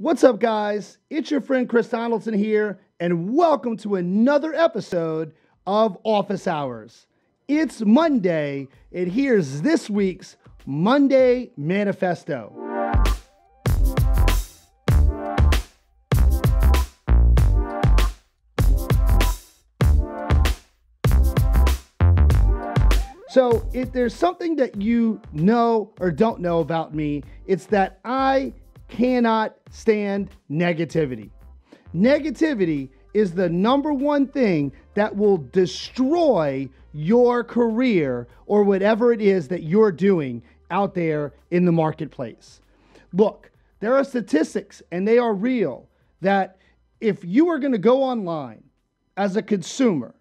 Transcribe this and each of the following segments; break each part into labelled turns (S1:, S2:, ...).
S1: What's up, guys? It's your friend Chris Donaldson here, and welcome to another episode of Office Hours. It's Monday, and here's this week's Monday Manifesto. So, if there's something that you know or don't know about me, it's that I cannot stand negativity. Negativity is the number one thing that will destroy your career or whatever it is that you're doing out there in the marketplace. Look, there are statistics, and they are real, that if you are going to go online as a consumer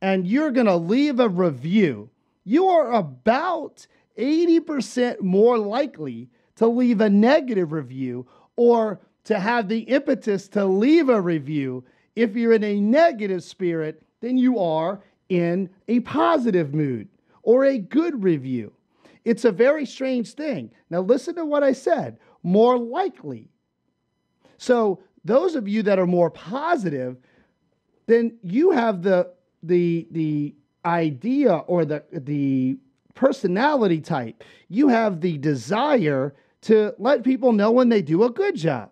S1: and you're going to leave a review, you are about 80% more likely to leave a negative review or to have the impetus to leave a review if you're in a negative spirit than you are in a positive mood or a good review. It's a very strange thing. Now listen to what I said, more likely. So those of you that are more positive, then you have the idea or the personality type. You have the desire to let people know when they do a good job.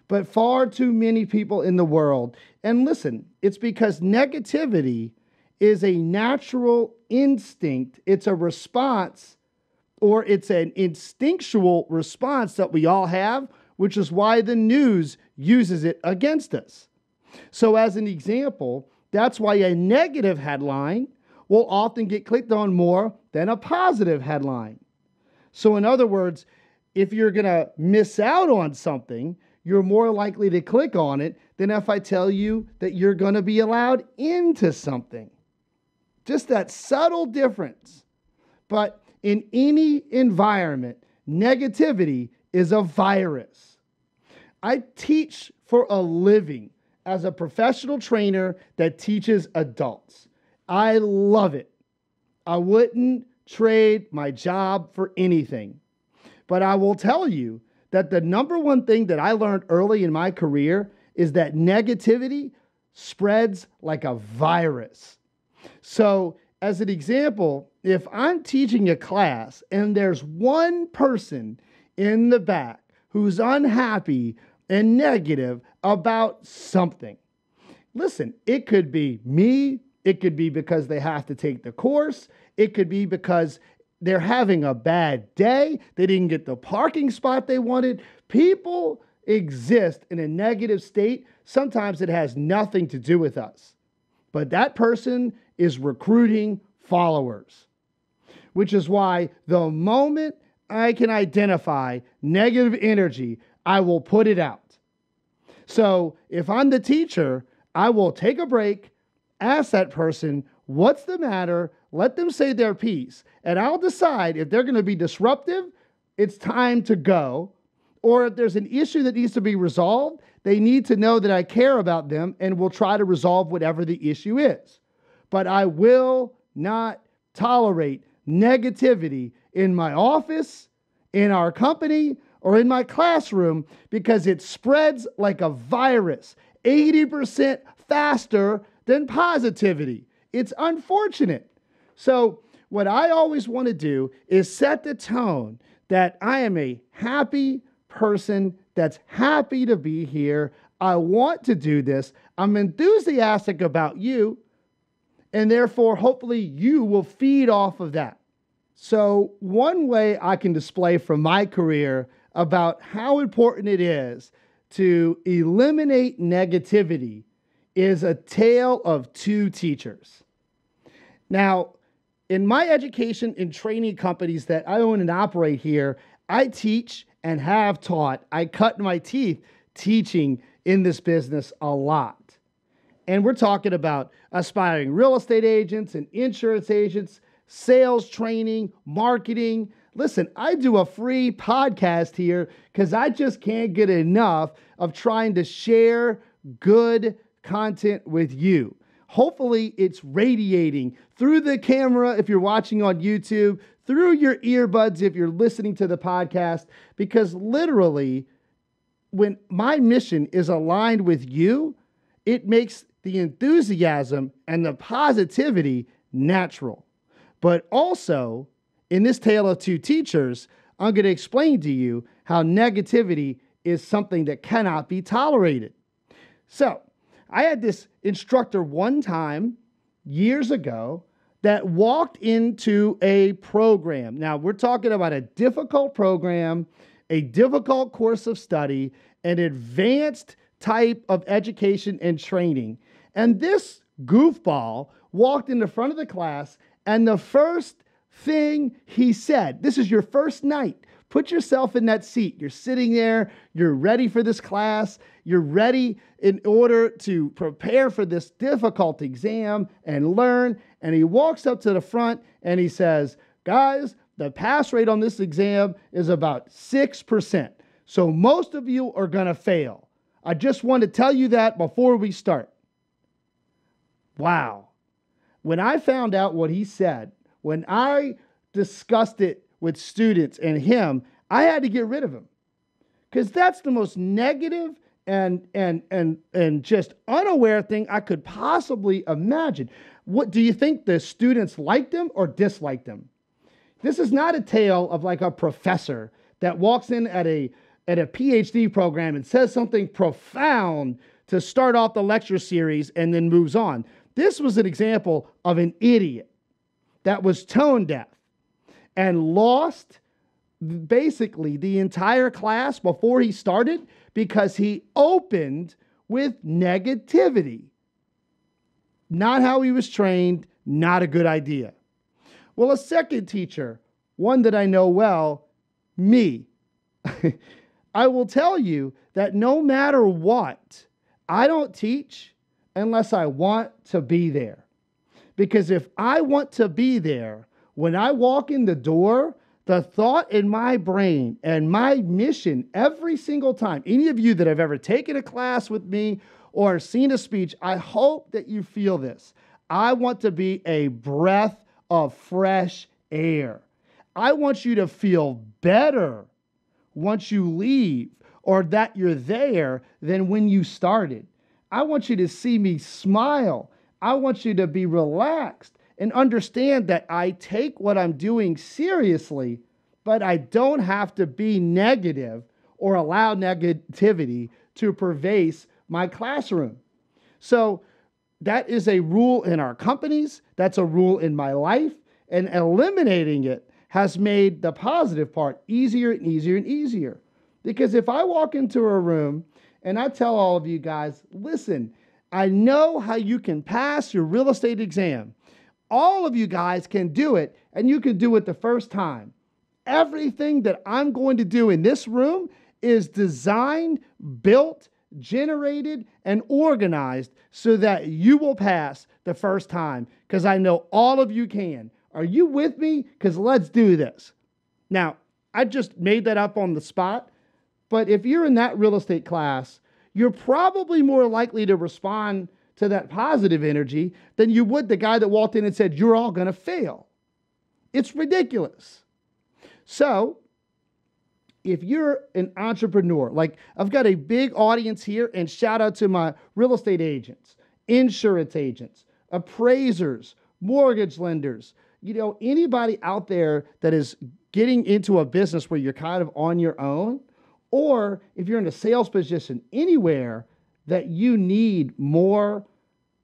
S1: But far too many people in the world, and listen, it's because negativity is a natural instinct. It's a response, or it's an instinctual response that we all have, which is why the news uses it against us. So as an example, that's why a negative headline will often get clicked on more than a positive headline. So in other words, if you're going to miss out on something, you're more likely to click on it than if I tell you that you're going to be allowed into something. Just that subtle difference. But in any environment, negativity is a virus. I teach for a living as a professional trainer that teaches adults. I love it. I wouldn't trade my job for anything. But I will tell you that the number one thing that I learned early in my career is that negativity spreads like a virus. So, as an example, if I'm teaching a class and there's one person in the back who's unhappy and negative about something, listen, it could be me. It could be because they have to take the course. It could be because they're having a bad day. They didn't get the parking spot they wanted. People exist in a negative state. Sometimes it has nothing to do with us. But that person is recruiting followers, which is why the moment I can identify negative energy, I will put it out. So if I'm the teacher, I will take a break, ask that person, what's the matter? Let them say their piece. And I'll decide if they're going to be disruptive, it's time to go. Or if there's an issue that needs to be resolved, they need to know that I care about them and will try to resolve whatever the issue is. But I will not tolerate negativity in my office, in our company, or in my classroom because it spreads like a virus, 80% faster than positivity. It's unfortunate. So what I always want to do is set the tone that I am a happy person that's happy to be here. I want to do this. I'm enthusiastic about you. And therefore, hopefully you will feed off of that. So one way I can display from my career about how important it is to eliminate negativity is a tale of two teachers. Now, in my education and training companies that I own and operate here, I teach and have taught. I cut my teeth teaching in this business a lot. And we're talking about aspiring real estate agents and insurance agents, sales training, marketing. Listen, I do a free podcast here because I just can't get enough of trying to share good content with you. Hopefully it's radiating through the camera if you're watching on YouTube, through your earbuds if you're listening to the podcast, because literally when my mission is aligned with you, it makes the enthusiasm and the positivity natural. But also, in this tale of two teachers, I'm going to explain to you how negativity is something that cannot be tolerated. So, I had this instructor one time years ago that walked into a program. Now, we're talking about a difficult program, a difficult course of study, an advanced type of education and training. And this goofball walked in the front of the class, and the first thing he said, this is your first night. Put yourself in that seat. You're sitting there. You're ready for this class. You're ready in order to prepare for this difficult exam and learn. And he walks up to the front and he says, guys, the pass rate on this exam is about 6%. So most of you are going to fail. I just want to tell you that before we start. Wow. When I found out what he said, when I discussed it with students and him, I had to get rid of him. Because that's the most negative and just unaware thing I could possibly imagine. What do you think the students liked him or disliked him? This is not a tale of like a professor that walks in at a PhD program and says something profound to start off the lecture series and then moves on. This was an example of an idiot that was tone deaf and lost basically the entire class before he started because he opened with negativity. Not how he was trained, not a good idea. Well, a second teacher, one that I know well, me. I will tell you that no matter what, I don't teach unless I want to be there. Because if I want to be there, when I walk in the door, the thought in my brain and my mission every single time, any of you that have ever taken a class with me or seen a speech, I hope that you feel this. I want to be a breath of fresh air. I want you to feel better once you leave or that you're there than when you started. I want you to see me smile. I want you to be relaxed and understand that I take what I'm doing seriously, but I don't have to be negative or allow negativity to pervade my classroom. So that is a rule in our companies. That's a rule in my life. And eliminating it has made the positive part easier and easier and easier. Because if I walk into a room and I tell all of you guys, listen, I know how you can pass your real estate exam. All of you guys can do it, and you can do it the first time. Everything that I'm going to do in this room is designed, built, generated, and organized so that you will pass the first time, because I know all of you can. Are you with me? Because let's do this. Now, I just made that up on the spot, but if you're in that real estate class, you're probably more likely to respond to that positive energy than you would the guy that walked in and said, you're all going to fail. It's ridiculous. So if you're an entrepreneur, like I've got a big audience here, and shout out to my real estate agents, insurance agents, appraisers, mortgage lenders, anybody out there that is getting into a business where you're kind of on your own, or if you're in a sales position anywhere that you need more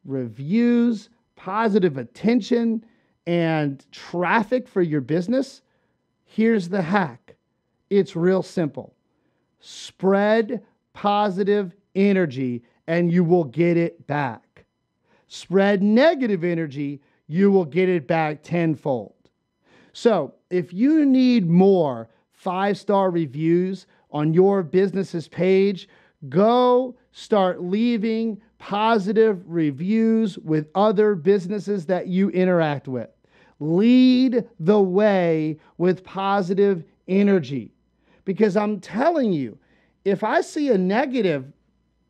S1: reviews, positive attention, and traffic for your business, here's the hack. It's real simple. Spread positive energy and you will get it back. Spread negative energy, you will get it back tenfold. So if you need more 5-star reviews on your business's page, go start leaving positive reviews with other businesses that you interact with. Lead the way with positive energy. Because I'm telling you, if I see a negative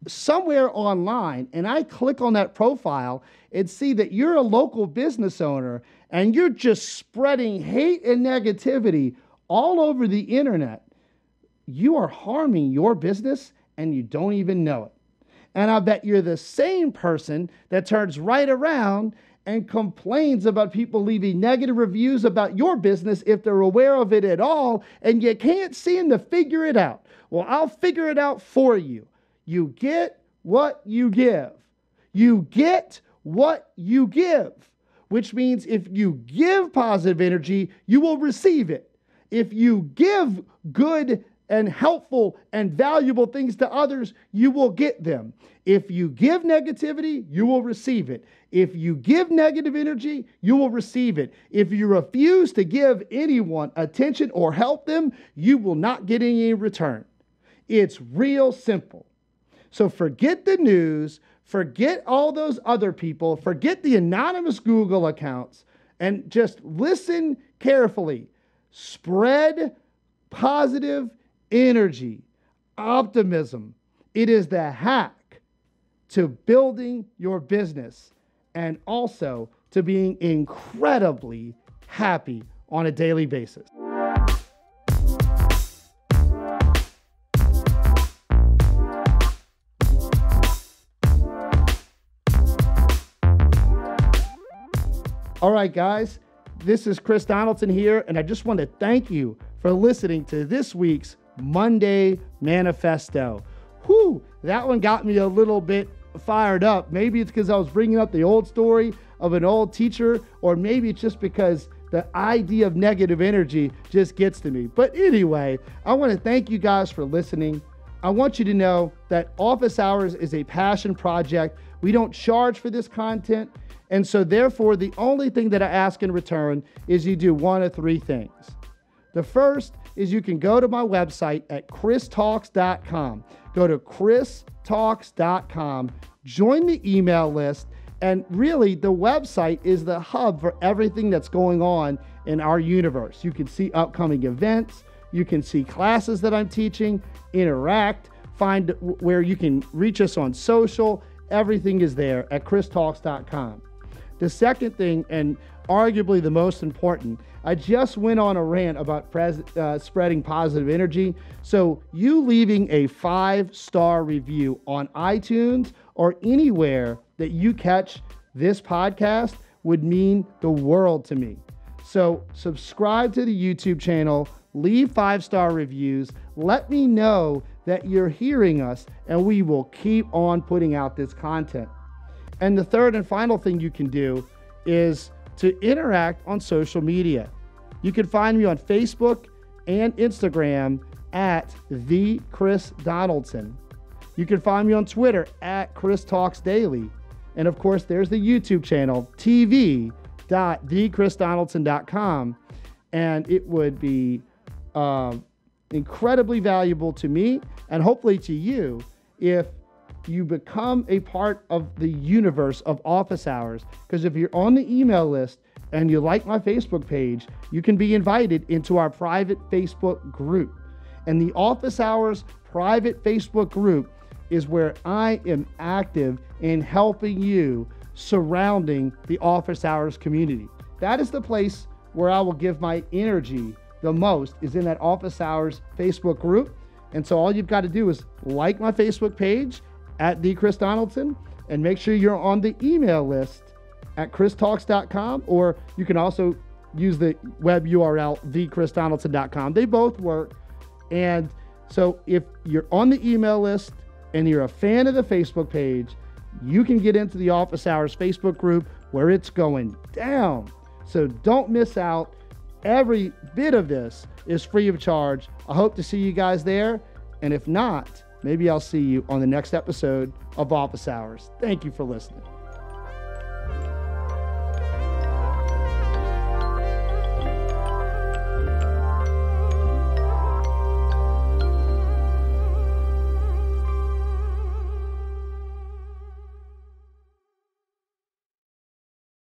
S1: somewhere online and I click on that profile and see that you're a local business owner and you're just spreading hate and negativity all over the internet, you are harming your business and you don't even know it. And I bet you're the same person that turns right around and complains about people leaving negative reviews about your business if they're aware of it at all, and you can't seem to figure it out. Well, I'll figure it out for you. You get what you give. You get what you give, which means if you give positive energy, you will receive it. If you give good and helpful and valuable things to others, you will get them. If you give negativity, you will receive it. If you give negative energy, you will receive it. If you refuse to give anyone attention or help them, you will not get any in return. It's real simple. So forget the news, forget all those other people, forget the anonymous Google accounts, and just listen carefully. Spread positive energy, optimism. It is the hack to building your business and also to being incredibly happy on a daily basis. All right, guys, this is Chris Donaldson here, and I just want to thank you for listening to this week's Monday Manifesto. Whew, that one got me a little bit fired up. Maybe it's because I was bringing up the old story of an old teacher, or maybe it's just because the idea of negative energy just gets to me. But anyway, I want to thank you guys for listening. I want you to know that Office Hours is a passion project. We don't charge for this content. And so therefore, the only thing that I ask in return is you do one of three things. The first is you can go to my website at christalks.com. Go to christalks.com, join the email list, and really the website is the hub for everything that's going on in our universe. You can see upcoming events, you can see classes that I'm teaching, interact, find where you can reach us on social. Everything is there at christalks.com. The second thing, and arguably the most important, I just went on a rant about spreading positive energy. So you leaving a 5-star review on iTunes or anywhere that you catch this podcast would mean the world to me. So subscribe to the YouTube channel, leave 5-star reviews, let me know that you're hearing us, and we will keep on putting out this content. And the third and final thing you can do is to interact on social media. You can find me on Facebook and Instagram at the Chris Donaldson. You can find me on Twitter at Chris Talks Daily. And of course, there's the YouTube channel, tv.thechrisdonaldson.com. And it would be incredibly valuable to me and hopefully to you if you become a part of the universe of Office Hours. Because if you're on the email list and you like my Facebook page, you can be invited into our private Facebook group. And the Office Hours private Facebook group is where I am active in helping you surrounding the Office Hours community. That is the place where I will give my energy the most, is in that Office Hours Facebook group. And so all you've got to do is like my Facebook page at the Chris Donaldson, and make sure you're on the email list at christalks.com, or you can also use the web URL, thechrisdonaldson.com. They both work. And so if you're on the email list and you're a fan of the Facebook page, you can get into the Office Hours Facebook group where it's going down. So don't miss out. Every bit of this is free of charge. I hope to see you guys there. And if not, maybe I'll see you on the next episode of Office Hours. Thank you for listening.